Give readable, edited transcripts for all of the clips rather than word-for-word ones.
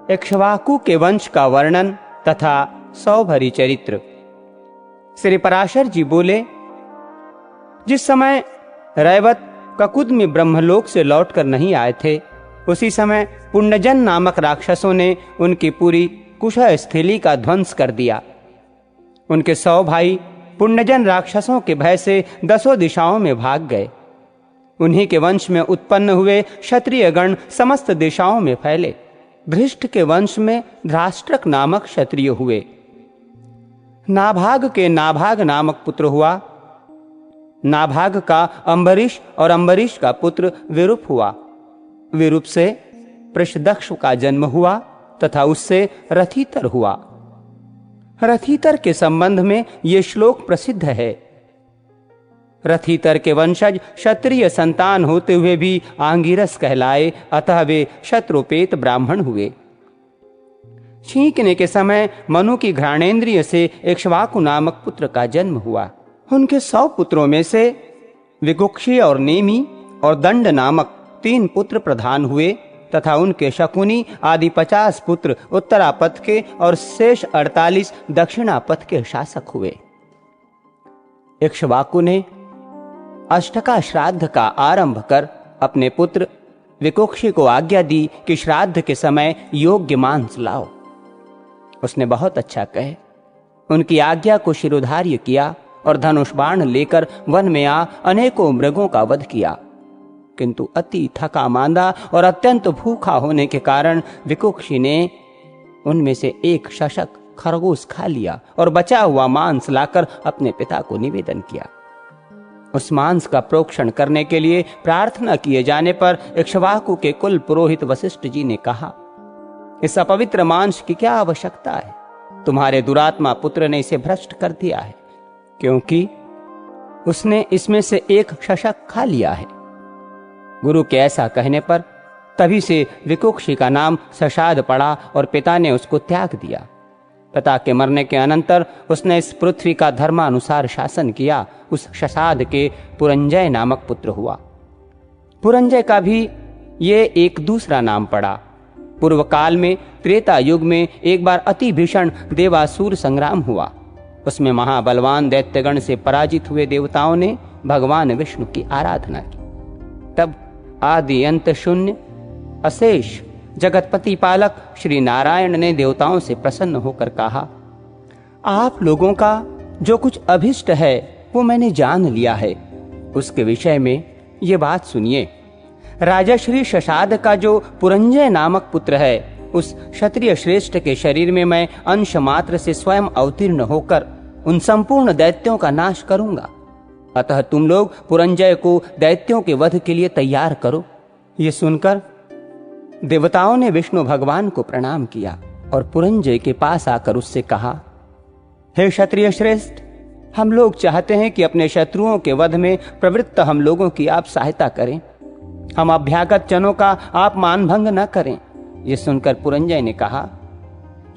इक्ष्वाकु के वंश का वर्णन तथा सौभरी चरित्र। श्री पराशर जी बोले, जिस समय रैवत ककुद में ब्रह्मलोक से लौटकर नहीं आए थे, उसी समय पुण्यजन नामक राक्षसों ने उनकी पूरी कुशस्थली का ध्वंस कर दिया। उनके 100 भाई पुण्यजन राक्षसों के भय से 10 दिशाओं में भाग गए। उन्हीं के वंश में उत्पन्न हुए क्षत्रिय गण समस्त दिशाओं में फैले। धृष्ट के वंश में धराष्ट्रक नामक क्षत्रिय हुए। नाभाग के नाभाग नामक पुत्र हुआ। नाभाग का अम्बरीश और अम्बरीश का पुत्र विरूप हुआ। विरूप से पृषदक्ष का जन्म हुआ तथा उससे रथितर हुआ। रथितर के संबंध में ये श्लोक प्रसिद्ध है। रथितर के वंशज क्षत्रिय संतान होते हुए भी आंगिरस कहलाए, अतः वे शत्रुपेत ब्राह्मण हुए। छींकने के समय मनु की घ्राणेन्द्रिय से इक्ष्वाकु नामक पुत्र का जन्म हुआ। उनके 100 पुत्रों में से विकुक्षी और नेमी और दंड नामक 3 पुत्र प्रधान हुए तथा उनके शकुनी आदि 50 पुत्र उत्तरापथ के और शेष 48 दक्षिणापथ के शासक हुए। इक्ष्वाकु ने अष्टका श्राद्ध का आरंभ कर अपने पुत्र विकुक्षी को आज्ञा दी कि श्राद्ध के समय योग्य मांस लाओ। उसने बहुत अच्छा कहे उनकी आज्ञा को शिरोधार्य किया और धनुष बाण लेकर वन में आ अनेकों मृगों का वध किया। किंतु अति थका मांदा और अत्यंत भूखा होने के कारण विकुक्षी ने उनमें से एक शशक खरगोश खा लिया और बचा हुआ मांस लाकर अपने पिता को निवेदन किया। उस मांस का प्रोक्षण करने के लिए प्रार्थना किए जाने पर इक्ष्वाकु के कुल पुरोहित वशिष्ठ जी ने कहा, इस अपवित्र मांस की क्या आवश्यकता है? तुम्हारे दुरात्मा पुत्र ने इसे भ्रष्ट कर दिया है, क्योंकि उसने इसमें से एक शशक खा लिया है। गुरु के ऐसा कहने पर तभी से विकुक्षी का नाम शशाद पड़ा और पिता ने उसको त्याग दिया। पिता के मरने के अनंतर उसने इस पृथ्वी का धर्मानुसार शासन किया। उस शशाद के पुरंजय नामक पुत्र हुआ। पुरंजय का भी ये एक दूसरा नाम पड़ा। पूर्व काल में त्रेता युग में एक बार अति भीषण देवासुर संग्राम हुआ। उसमें महाबलवान दैत्यगण से पराजित हुए देवताओं ने भगवान विष्णु की आराधना की। तब आदि अंत शून्य अशेष जगतपति पालक श्री नारायण ने देवताओं से प्रसन्न होकर कहा, आप लोगों का जो कुछ अभिष्ट है वो मैंने जान लिया है। उसके विषय में ये बात सुनिए। राजश्री शशाद का जो पुरंजय नामक पुत्र है, उस क्षत्रिय श्रेष्ठ के शरीर में मैं अंश मात्र से स्वयं अवतीर्ण होकर उन संपूर्ण दैत्यों का नाश करूंगा। अतः तुम लोग पुरंजय को दैत्यों के वध के लिए तैयार करो। ये सुनकर देवताओं ने विष्णु भगवान को प्रणाम किया और पुरंजय के पास आकर उससे कहा, हे क्षत्रिय श्रेष्ठ, हम लोग चाहते हैं कि अपने शत्रुओं के वध में प्रवृत्त हम लोगों की आप सहायता करें। हम अभ्यागत जनों का आप मानभंग न करें। ये सुनकर पुरंजय ने कहा,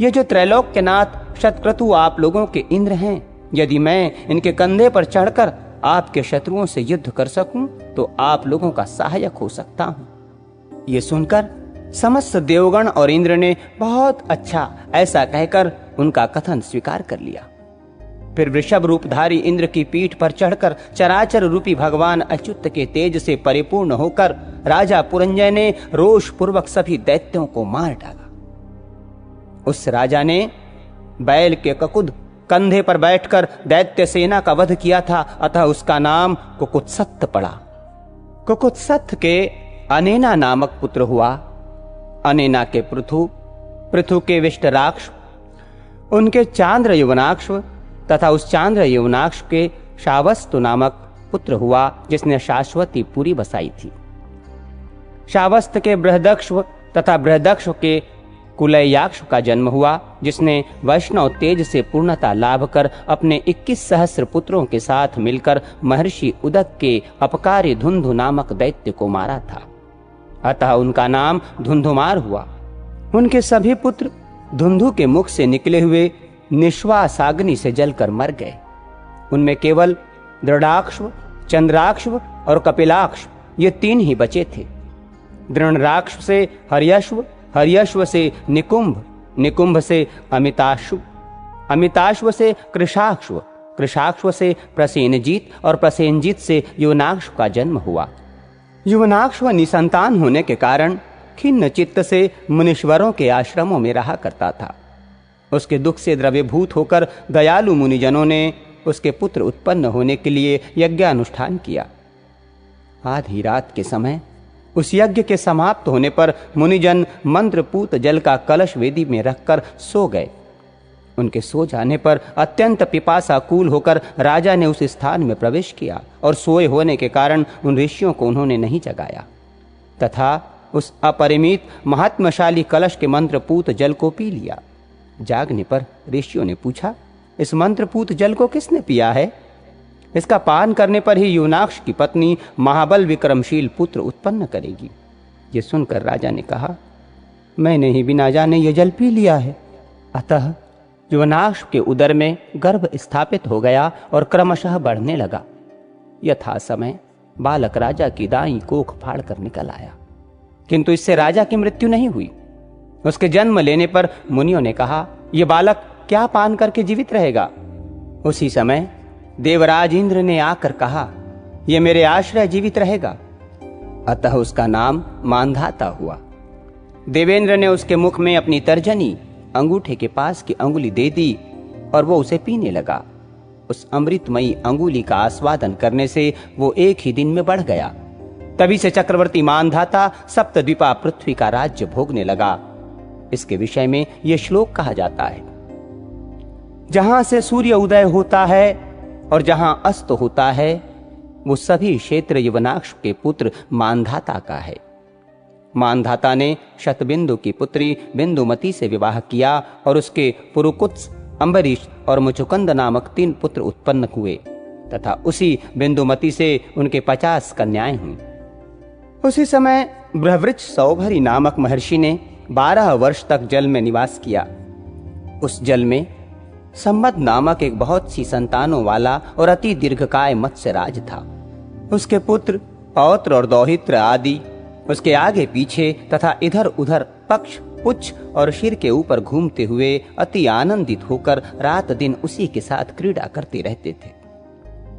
ये जो त्रैलोक के नाथ शतक्रतु आप लोगों के इंद्र हैं, यदि मैं इनके कंधे पर चढ़कर आपके शत्रुओं से युद्ध कर सकूं तो आप लोगों का सहायक हो सकता हूं। ये सुनकर समस्त देवगण और इंद्र ने बहुत अच्छा ऐसा कहकर उनका कथन स्वीकार कर लिया। फिर वृषभ रूपधारी इंद्र की पीठ पर चढ़कर चराचर रूपी भगवान अच्युत के तेज से परिपूर्ण होकर राजा पुरंजय ने रोष पूर्वक सभी दैत्यों को मार डाला। उस राजा ने बैल के ककुद कंधे पर बैठकर दैत्य सेना का वध किया था, अतः उसका नाम कुकुत्सथ पड़ा। कुकुत्सथ के अनेना नामक पुत्र हुआ। अनेना के पृथु, पृथु के विष्टराक्ष, उनके चांद्र यवनाक्ष तथा उस चांद्र यवनाक्ष के शावस्तु नामक पुत्र हुआ, जिसने शाश्वती पुरी बसाई थी। शावस्त के बृहदक्ष तथा बृहदक्ष के कुलयाक्ष का जन्म हुआ, जिसने वैष्णव तेज से पूर्णता लाभ कर अपने 21 सहस्र पुत्रों के साथ मिलकर महर्षि उदक के अपकारी धुंधु नामक दैत्य को मारा था। अतः उनका नाम धुंधुमार हुआ। उनके सभी पुत्र धुंधु के मुख से निकले हुए निश्वासाग्नि से जलकर मर गए। उनमें केवल दृढ़ाक्ष, चंद्राक्ष और कपिलाक्ष ये 3 ही बचे थे। दृढ़राक्ष से हर्यश्व, हर्यश्व से निकुंभ, निकुंभ से अमिताश्व, अमिताश्व से कृशाश्व, कृशाश्व से प्रसेनजीत और प्रसेनजीत से युवनाक्ष का जन्म हुआ। युवनाक्ष निसंतान होने के कारण खिन्न चित्त से मुनीश्वरों के आश्रमों में रहा करता था। उसके दुख से द्रव्यभूत होकर दयालु मुनिजनों ने उसके पुत्र उत्पन्न होने के लिए यज्ञानुष्ठान किया। आधी रात के समय उस यज्ञ के समाप्त होने पर मुनिजन मंत्रपूत जल का कलश वेदी में रखकर सो गए। उनके सो जाने पर अत्यंत पिपासाकुल होकर राजा ने उस स्थान में प्रवेश किया और सोए होने के कारण उन ऋषियों को उन्होंने नहीं जगाया तथा उस अपरिमित महात्मशाली कलश के मंत्रपूत जल को पी लिया। जागने पर ऋषियों ने पूछा, इस मंत्रपूत जल को किसने पिया है? इसका पान करने पर ही युवनाक्ष की पत्नी महाबल विक्रमशील पुत्र उत्पन्न करेगी। ये सुनकर राजा ने कहा, मैंने ही बिना जाने ये जल पी लिया है। अतः युवनाक्ष के उदर में गर्भ स्थापित हो गया और क्रमशः बढ़ने लगा। यथा समय बालक राजा की दाईं कोख फाड़ कर निकल आया, किंतु इससे राजा की मृत्यु नहीं हुई। उसके जन्म लेने पर मुनियों ने कहा, यह बालक क्या पान करके जीवित रहेगा? उसी समय देवराज इंद्र ने आकर कहा, यह मेरे आश्रय जीवित रहेगा। अतः उसका नाम मानधाता हुआ। देवेंद्र ने उसके मुख में अपनी तर्जनी अंगूठे के पास की अंगुली दे दी और वो उसे पीने लगा। उस अमृतमयी अंगुली का आस्वादन करने से वो एक ही दिन में बढ़ गया। तभी से चक्रवर्ती मानधाता सप्तद्वीपा पृथ्वी का राज्य भोगने लगा। इसके विषय में यह श्लोक कहा जाता है, जहां से सूर्य उदय होता है और जहां अस्त होता है वो सभी क्षेत्र युवनाक्ष के पुत्र मानधाता का है। मानधाता ने शतबिंदु की पुत्री बिंदुमती से विवाह किया और उसके पुरुकुत्स, अम्बरीश और मुचुकंद नामक 3 पुत्र उत्पन्न हुए तथा उसी बिंदुमती से उनके 50 कन्याएं हुईं। उसी समय बृहवृक्ष सौभरी नामक महर्षि ने 12 वर्ष तक जल में निवास किया। उस जल में संबद नामक एक बहुत सी संतानों वाला और अति दीर्घकाय मत्स्यराज था। उसके पुत्र पौत्र और दौहित्र आदि उसके आगे पीछे तथा इधर उधर पक्ष, पुच्छ और शिर के ऊपर घूमते हुए अति आनंदित होकर रात दिन उसी के साथ क्रीड़ा करते रहते थे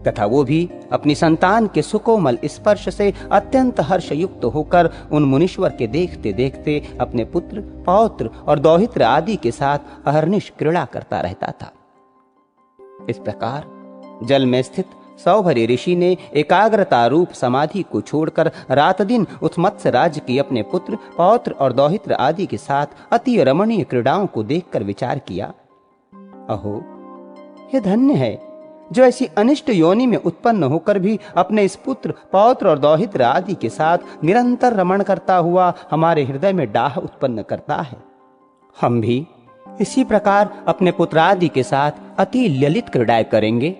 तथा वो भी अपनी संतान के सुकोमल स्पर्श से अत्यंत हर्षयुक्त होकर उन मुनीश्वर के देखते देखते अपने पुत्र, पौत्र और दौहित्र आदि के साथ अहर्निश क्रीड़ा करता रहता था। इस प्रकार जल में स्थित सौभरी ऋषि ने एकाग्रता रूप समाधि को छोड़कर रात दिन उस मत्स्यराज की अपने पुत्र, पौत्र और दौहित्र आदि के साथ अति रमणीय क्रीड़ाओं को देखकर विचार किया, अहो यह धन्य है जो ऐसी अनिष्ट योनि में उत्पन्न होकर भी अपने इस पुत्र, पौत्र और दौहित्र आदि के साथ निरंतर रमण करता हुआ हमारे हृदय में डाह उत्पन्न करता है। हम भी इसी प्रकार अपने पुत्रादि के साथ अति ललित क्रीड़ाएं करेंगे।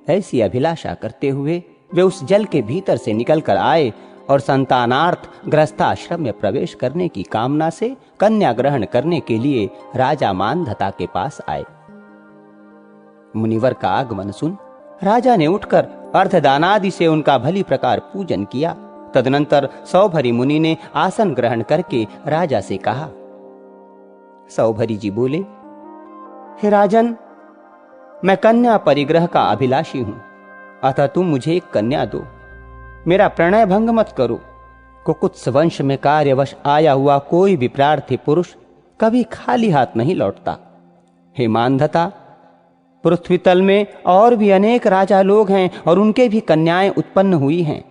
ऐसी अभिलाषा करते हुए वे उस जल के भीतर से निकलकर आए और संतानार्थ गृहस्थाश्रम में प्रवेश करने की कामना से कन्या ग्रहण करने के लिए राजा मानधाता के पास आए। मुनिवर का आगमन सुन राजा ने उठकर अर्धदानादि से उनका भली प्रकार पूजन किया। तदनंतर सौभरी मुनि ने आसन ग्रहण करके राजा से कहा। सौभरी जी बोले, हे राजन, मैं कन्या परिग्रह का अभिलाषी हूं, अतः तुम मुझे एक कन्या दो। मेरा प्रणय भंग मत करो। कुकुत्स वंश में कार्यवश आया हुआ कोई भी प्रार्थी पुरुष कभी खाली हाथ नहीं लौटता। हे मानधाता, पृथ्वी तल में और भी अनेक राजा लोग हैं और उनके भी कन्याएं उत्पन्न हुई हैं,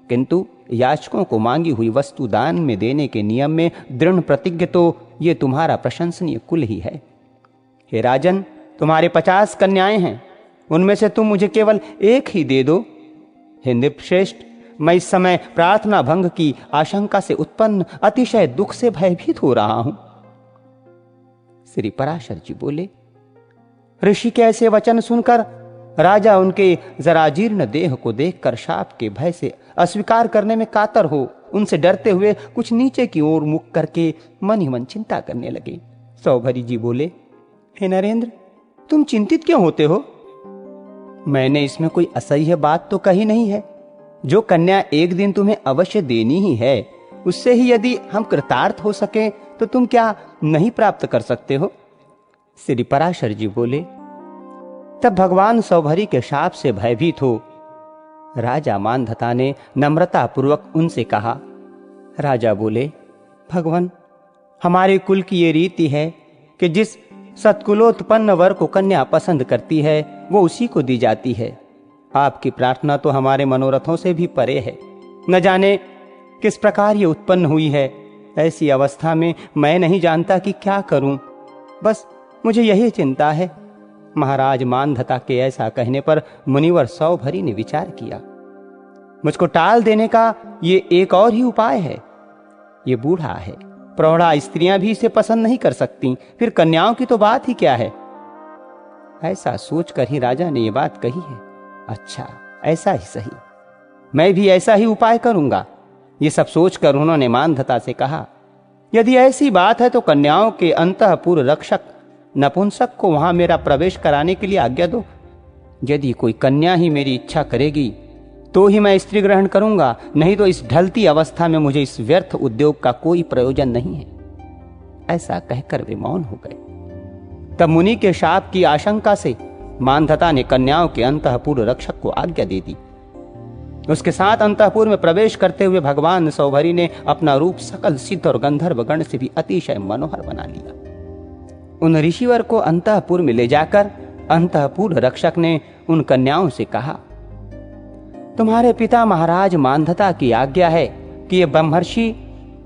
किंतु याचकों को मांगी हुई वस्तु दान में देने के नियम में दृढ़ प्रतिज्ञ तो ये तुम्हारा प्रशंसनीय कुल ही है। हे राजन, तुम्हारे 50 कन्याएं हैं, उनमें से तुम मुझे केवल एक ही दे दो। हे नृपश्रेष्ठ, मैं इस समय प्रार्थना भंग की आशंका से उत्पन्न अतिशय दुख से भयभीत हो रहा हूं। श्री पराशर जी बोले, ऋषि के ऐसे वचन सुनकर राजा उनके जराजीर्ण देह को देखकर शाप के भय से अस्वीकार करने में कातर हो उनसे डरते हुए कुछ नीचे की ओर मुख करके मन ही मन चिंता करने लगे। सौभरी जी बोले, हे नरेंद्र, तुम चिंतित क्यों होते हो? मैंने इसमें कोई असह्य बात तो कही नहीं है। जो कन्या एक दिन तुम्हें अवश्य देनी ही है, उससे ही यदि हम कृतार्थ हो सके तो तुम क्या नहीं प्राप्त कर सकते हो? श्री पराशर जी बोले। तब भगवान सौभरी के शाप से भयभीत हो राजा मानधता ने नम्रता पूर्वक उनसे कहा। राजा बोले, भगवान, हमारे कुल की ये रीति है कि जिस सत्कुलोत्पन्न वर को कन्या पसंद करती है वो उसी को दी जाती है। आपकी प्रार्थना तो हमारे मनोरथों से भी परे है। न जाने किस प्रकार ये उत्पन्न हुई है। ऐसी अवस्था में मैं नहीं जानता कि क्या करूं। बस मुझे यही चिंता है। महाराज मानधता के ऐसा कहने पर मुनिवर सौभरी ने विचार किया। मुझको टाल देने का ये एक और ही उपाय है। ये बूढ़ा है, प्रौढ़ा स्त्रियां भी इसे पसंद नहीं कर सकती, फिर कन्याओं की तो बात ही क्या है। ऐसा सोचकर ही राजा ने ये बात कही है। अच्छा, ऐसा ही सही, मैं भी ऐसा ही उपाय करूंगा। ये सब सोचकर उन्होंने मानधता से कहा, यदि ऐसी बात है तो कन्याओं के अंतःपुर रक्षक नपुंसक को वहां मेरा प्रवेश कराने के लिए आज्ञा दो। यदि कोई कन्या ही मेरी इच्छा करेगी तो ही मैं स्त्री ग्रहण करूंगा, नहीं तो इस ढलती अवस्था में मुझे इस व्यर्थ उद्योग का कोई प्रयोजन नहीं है। ऐसा कहकर वे मौन हो गए। तब मुनि के शाप की आशंका से मानधता ने कन्याओं के अंतःपुर रक्षक को आज्ञा दे दी। उसके साथ अंतःपुर में प्रवेश करते हुए भगवान सौभरी ने अपना रूप सकल सिद्ध और गंधर्व गण से भी अतिशय मनोहर बना लिया। उन ऋषिवर को अंतःपुर में ले जाकर अंतःपुर रक्षक ने उन कन्याओं से कहा, तुम्हारे पिता महाराज मानधता की आज्ञा है कि ये ब्रह्मर्षि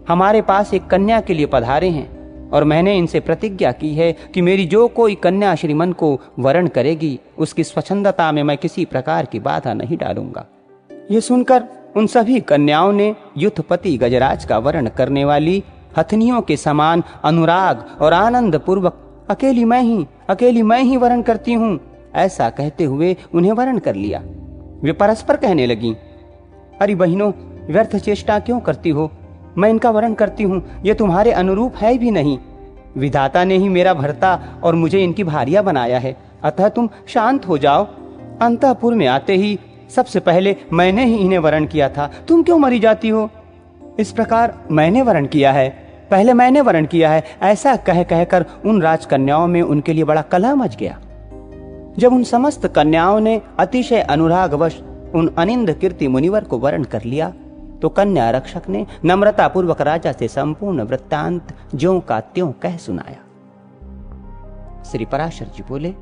हमारे पास एक कन्या के लिए पधारे हैं और मैंने इनसे प्रतिज्ञा की है कि मेरी जो कोई कन्या श्रीमन को वरण करेगी उसकी स्वच्छंदता में मैं किसी प्रकार की बाधा नहीं डालूंगा। ये सुनकर उन सभी कन्याओं ने युद्धपति गजराज का वरण करने वाली हथनियों के समान अनुराग और आनंद पूर्वक अकेली मैं ही वरण करती हूँ ऐसा कहते हुए उन्हें वरण कर लिया। वे परस्पर कहने लगी, अरे बहनों, व्यर्थ चेष्टा क्यों करती हो? मैं इनका वरण करती हूँ, ये तुम्हारे अनुरूप है भी नहीं। विधाता ने ही मेरा भर्ता और मुझे इनकी भारिया बनाया है, अतः तुम शांत हो जाओ। अंतःपुर में आते ही सबसे पहले मैंने ही इन्हें वरण किया था, तुम क्यों मरी जाती हो? इस प्रकार मैंने वरण किया है, पहले मैंने वरण किया है, ऐसा कह कहकर उन राजकन्याओं में उनके लिए बड़ा कलह मच गया। जब उन समस्त कन्याओं ने अतिशय अनुरागवश उन अनिंद कीर्ति मुनिवर को वरण कर लिया तो कन्या रक्षक ने नम्रता पूर्वक राजा से संपूर्ण वृत्तांत ज्यों का त्यों कह सुनाया। श्री पराशर जी बोले,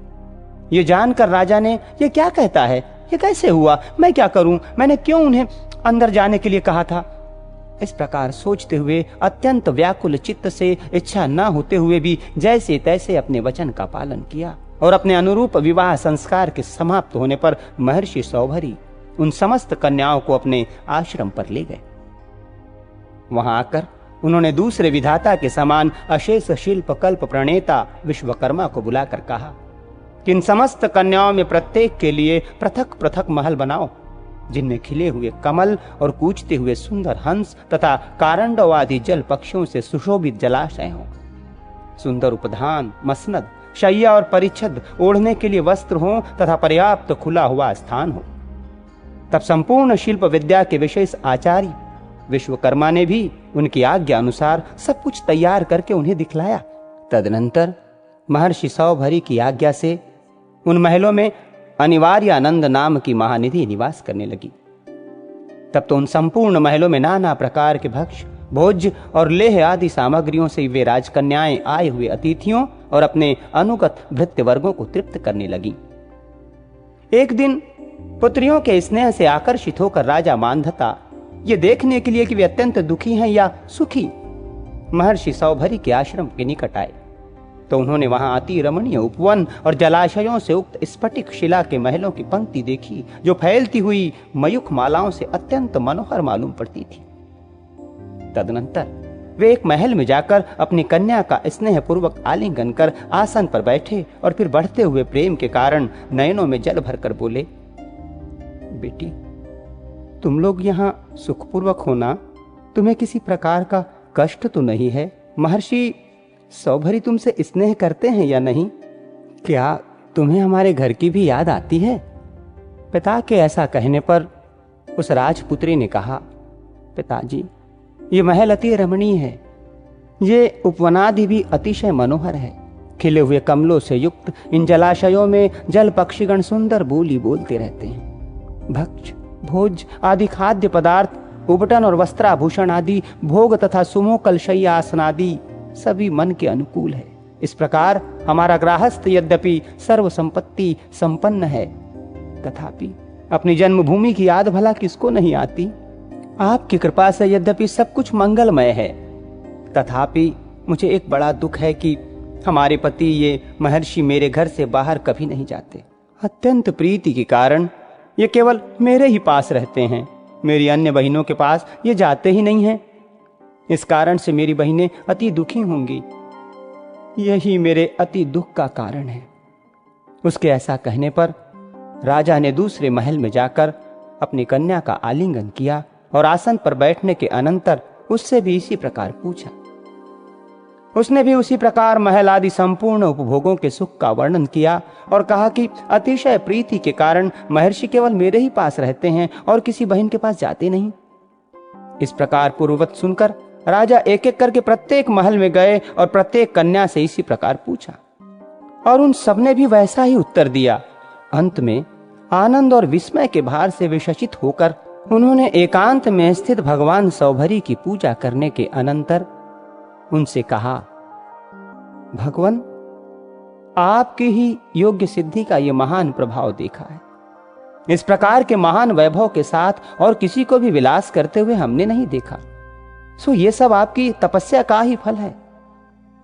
ये जानकर राजा ने ये क्या कहता है, ये कैसे हुआ, मैं क्या करूं, मैंने क्यों उन्हें अंदर जाने के लिए कहा था? इस प्रकार सोचते हुए अत्यंत व्याकुल चित्त से इच्छा न होते हुए भी जैसे तैसे अपने वचन का पालन किया और अपने अनुरूप विवाह संस्कार के समाप्त होने पर महर्षि सौभरी उन समस्त कन्याओं को अपने आश्रम पर ले गए। वहां आकर उन्होंने दूसरे विधाता के समान अशेष शिल्प कल्प प्रणेता विश्वकर्मा को बुलाकर कहा कि इन समस्त कन्याओं में प्रत्येक के लिए पृथक पृथक महल बनाओ, जिनमें खिले हुए कमल और कूचते हुए सुंदर हंस तथा कारंडव आदि जल पक्षियों से सुशोभित जलाशय हो, सुंदर उपधान, मसनद, शैया और परिच्छद, ओढ़ने के लिए वस्त्र हो तथा पर्याप्त खुला हुआ स्थान हो। तब संपूर्ण शिल्प विद्या के विशेष आचार्य विश्वकर्मा ने भी उनकी आज्ञा अनुसार सब कुछ तैयार करके उन्हें दिखलाया। तदनंतर महर्षि सौभरी की आज्ञा से उन महलों में अनिवार्यानंद नाम की महानिधि निवास करने लगी। तब तो उन संपूर्ण महलों में नाना प्रकार के भक्ष, भोज्य और लेह आदि सामग्रियों से वे राजकन्याएं आए हुए अतिथियों और अपने अनुगत भृत्य वर्गों को तृप्त करने लगी। एक दिन पुत्रियों के स्नेह से आकर्षित होकर राजा मानधता ये देखने के लिए कि वे अत्यंत दुखी हैं या सुखी, महर्षि सौभरी के आश्रम के निकट आए तो उन्होंने वहां अति रमणीय उपवन और जलाशयों से उक्त स्फटिक शिला के महलों की पंक्ति देखी जो फैलती हुई मयूख मालाओं से अत्यंत मनोहर मालूम पड़ती थी। तदनंतर वे एक महल में जाकर अपनी कन्या का स्नेह पूर्वक आलिंगन कर आसन पर बैठे और फिर बढ़ते हुए प्रेम के कारण नयनों में जल भरकर बोले, बेटी, तुम लोग यहाँ सुखपूर्वक हो ना? तुम्हें किसी प्रकार का कष्ट तो नहीं है? महर्षि सौभरी तुमसे स्नेह करते हैं या नहीं? क्या तुम्हें हमारे घर की भी याद आती है? पिता के ऐसा कहने पर उस राजपुत्री ने कहा, पिताजी, ये महल अति रमणीय है, ये उपवनादि भी अतिशय मनोहर है। खिले हुए कमलों से युक्त इन जलाशयों में जल पक्षीगण सुंदर बोली बोलते रहते हैं। भक्ष भोज आदि खाद्य पदार्थ, उपटन और वस्त्राभूषण आदि भोग तथा सुमोकल शय्या आसन आदि सभी मन के अनुकूल है। इस प्रकार हमारा गृहस्थ यद्यपि सर्व संपत्ति संपन्न है, तथापि अपनी जन्मभूमि की याद भला किसको नहीं आती। आपकी कृपा से यद्यपि सब कुछ मंगलमय है, तथापि मुझे एक बड़ा दुख है कि हमारे पति ये महर्षि मेरे घर से बाहर कभी नहीं जाते। अत्यंत प्रीति के कारण ये केवल मेरे ही पास रहते हैं, मेरी अन्य बहनों के पास ये जाते ही नहीं हैं। इस कारण से मेरी बहनें अति दुखी होंगी, यही मेरे अति दुख का कारण है। उसके ऐसा कहने पर राजा ने दूसरे महल में जाकर अपनी कन्या का आलिंगन किया और आसन पर बैठने के अनंतर उससे भी इसी प्रकार पूछा। उसने भी उसी प्रकार महल आदि संपूर्ण उपभोगों के सुख का वर्णन किया और कहा कि अतिशय प्रीति के कारण महर्षि केवल मेरे ही पास रहते हैं और किसी बहन के पास जाते नहीं। इस प्रकार पूर्ववत सुनकर राजा एक एक करके प्रत्येक महल में गए और प्रत्येक कन्या से इसी प्रकार पूछा, और उन सबने भी वैसा ही उत्तर दिया। अंत में आनंद और विस्मय के भार से विशशित होकर उन्होंने एकांत में स्थित भगवान सौभरी की पूजा करने के अनंतर उनसे कहा, भगवान, आपकी ही योग्य सिद्धि का ये महान प्रभाव देखा है। इस प्रकार के महान वैभव के साथ और किसी को भी विलास करते हुए हमने नहीं देखा, सो ये सब आपकी तपस्या का ही फल है।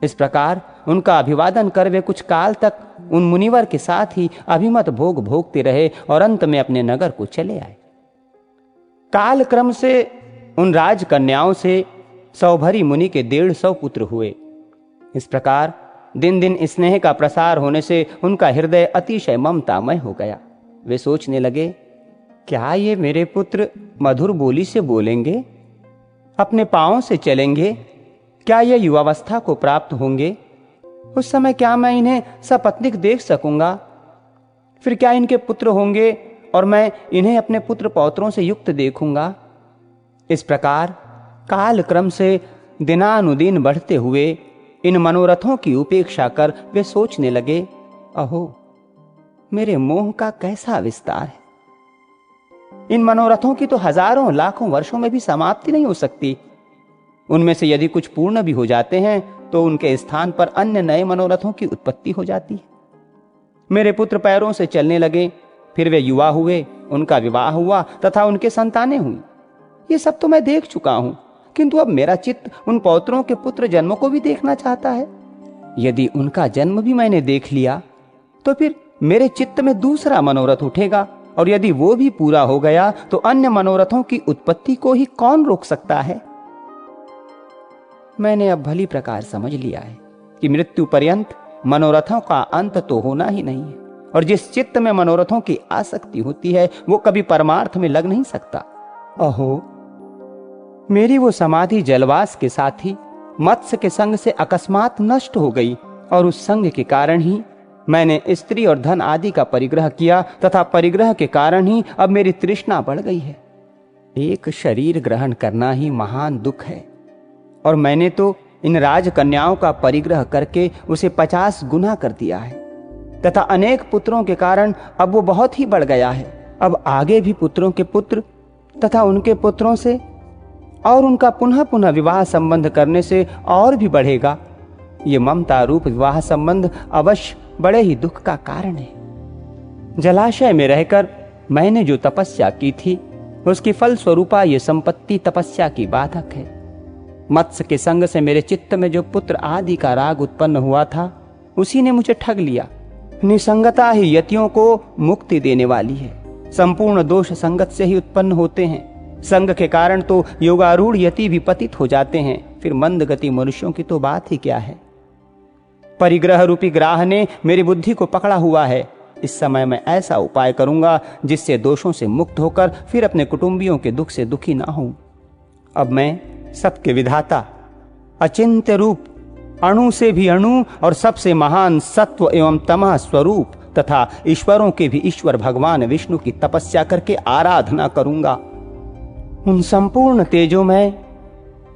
इस प्रकार उनका अभिवादन कर वे कुछ काल तक उन मुनिवर के साथ ही अभिमत भोग भोगते रहे और अंत में अपने नगर को चले आए। काल क्रम से उन राजकन्याओं से सौभरी मुनि के 150 पुत्र हुए। इस प्रकार दिन दिन स्नेह का प्रसार होने से उनका हृदय अतिशय ममतामय हो गया। वे सोचने लगे, क्या ये मेरे पुत्र मधुर बोली से बोलेंगे, अपने पांवों से चलेंगे, क्या ये युवावस्था को प्राप्त होंगे? उस समय क्या मैं इन्हें सपत्नीक देख सकूंगा? फिर क्या इनके पुत्र होंगे और मैं इन्हें अपने पुत्र पौत्रों से युक्त देखूंगा? इस प्रकार काल क्रम से दिनानुदिन बढ़ते हुए इन मनोरथों की उपेक्षा कर वे सोचने लगे, अहो मेरे मोह का कैसा विस्तार है। इन मनोरथों की तो हजारों लाखों वर्षों में भी समाप्ति नहीं हो सकती। उनमें से यदि कुछ पूर्ण भी हो जाते हैं तो उनके स्थान पर अन्य नए मनोरथों की उत्पत्ति हो जाती है। मेरे पुत्र पैरों से चलने लगे, फिर वे युवा हुए, उनका विवाह हुआ तथा उनके संतानें हुई। ये सब तो मैं देख चुका हूं, किंतु अब मेरा चित्त उन पौत्रों के पुत्र जन्मों को भी देखना चाहता है। यदि उनका जन्म भी मैंने देख लिया तो फिर मेरे चित्त में दूसरा मनोरथ उठेगा, और यदि वो भी पूरा हो गया तो अन्य मनोरथों की उत्पत्ति को ही कौन रोक सकता है। मैंने अब भली प्रकार समझ लिया है कि मृत्यु पर्यंत मनोरथों का अंत तो होना ही नहीं है, और जिस चित्त में मनोरथों की आसक्ति होती है वो कभी परमार्थ में लग नहीं सकता। अहो मेरी वो समाधि जलवास के साथी मत्स्य के संग से अकस्मात नष्ट हो गई, और उस संग के कारण ही मैंने स्त्री और धन आदि का परिग्रह किया, तथा परिग्रह के कारण ही अब मेरी तृष्णा बढ़ गई है। एक शरीर ग्रहण करना ही महान दुख है, और मैंने तो इन राजकन्याओं का परिग्रह करके उसे 50 गुना कर दिया है, तथा अनेक पुत्रों के कारण अब वो बहुत ही बढ़ गया है। अब आगे भी पुत्रों के पुत्र तथा उनके पुत्रों से और उनका पुनः पुनः विवाह संबंध करने से और भी बढ़ेगा। ये ममता रूप विवाह संबंध अवश्य बड़े ही दुख का कारण है। जलाशय में रहकर मैंने जो तपस्या की थी उसकी फल स्वरूपा ये संपत्ति तपस्या की बाधक है। मत्स्य के संग से मेरे चित्त में जो पुत्र आदि का राग उत्पन्न हुआ था उसी ने मुझे ठग लिया। निसंगता ही यतियों को मुक्ति देने वाली है। संपूर्ण दोष संगत से ही उत्पन्न होते हैं। संग के कारण तो योगारूढ़ यति भी पतित हो जाते हैं, फिर मंद गति मनुष्यों की तो बात ही क्या है। परिग्रह रूपी ग्राह ने मेरी बुद्धि को पकड़ा हुआ है। इस समय मैं ऐसा उपाय करूंगा जिससे दोषों से मुक्त होकर फिर अपने कुटुंबियों के दुख से दुखी ना हूं। अब मैं सबके विधाता, अचिंत्य रूप, अणु से भी अणु और सबसे महान सत्व एवं तमः स्वरूप तथा ईश्वरों के भी ईश्वर भगवान विष्णु की तपस्या करके आराधना करूंगा। उन संपूर्ण तेजों में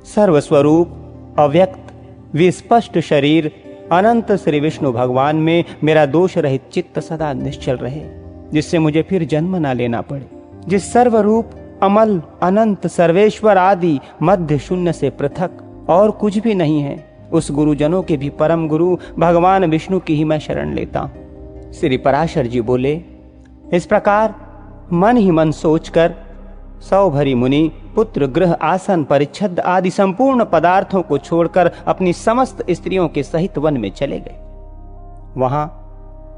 सर्वस्वरूप, अव्यक्त, विस्पष्ट शरीर अनंत श्री विष्णु भगवान में मेरा दोष रहित चित्त सदा निश्चल रहे, जिससे मुझे फिर जन्म ना लेना पड़े। जिस सर्वरूप अमल अनंत सर्वेश्वर आदि मध्य शून्य से पृथक और कुछ भी नहीं है, उस गुरुजनों के भी परम गुरु भगवान विष्णु की ही मैं शरण लेता हूं। श्री पराशर जी बोले, इस प्रकार मन ही मन सोचकर सौभरी मुनि पुत्र गृह आसन परिच्छद आदि संपूर्ण पदार्थों को छोड़कर अपनी समस्त स्त्रियों के सहित वन में चले गए। वहां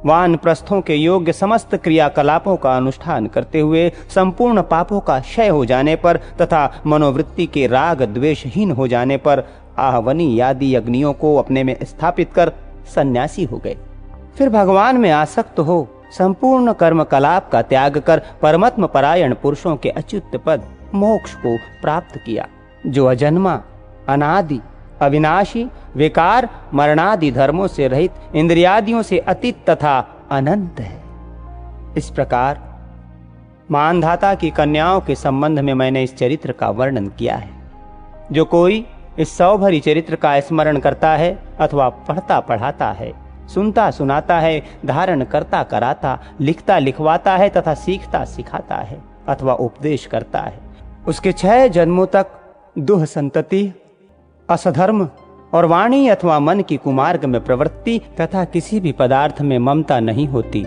वानप्रस्थों के योग्य समस्त क्रियाकलापों का अनुष्ठान करते हुए संपूर्ण पापों का क्षय हो जाने पर तथा मनोवृत्ति के राग द्वेषहीन हो जाने पर आहवनी आदि अग्नियों को अपने में स्थापित कर सन्यासी हो गए। फिर भगवान में आसक्त हो संपूर्ण कर्म कलाप का त्याग कर परमात्म परायण पुरुषों के अच्युत पद मोक्ष को प्राप्त किया, जो अजन्मा अनादि अविनाशी विकार मरणादि धर्मों से रहित इंद्रियादियों से अतीत तथा अनंत है। इस प्रकार मानधाता की कन्याओं के संबंध में मैंने इस चरित्र का वर्णन किया है। जो कोई इस सौभरी चरित्र का स्मरण करता है अथवा पढ़ता पढ़ाता है, सुनता सुनाता है, धारण करता कराता, लिखता लिखवाता है तथा सीखता सिखाता है अथवा उपदेश करता है, उसके 6 जन्मों तक दुह संतति, असधर्म और वाणी अथवा मन की कुमार्ग में प्रवृत्ति तथा किसी भी पदार्थ में ममता नहीं होती।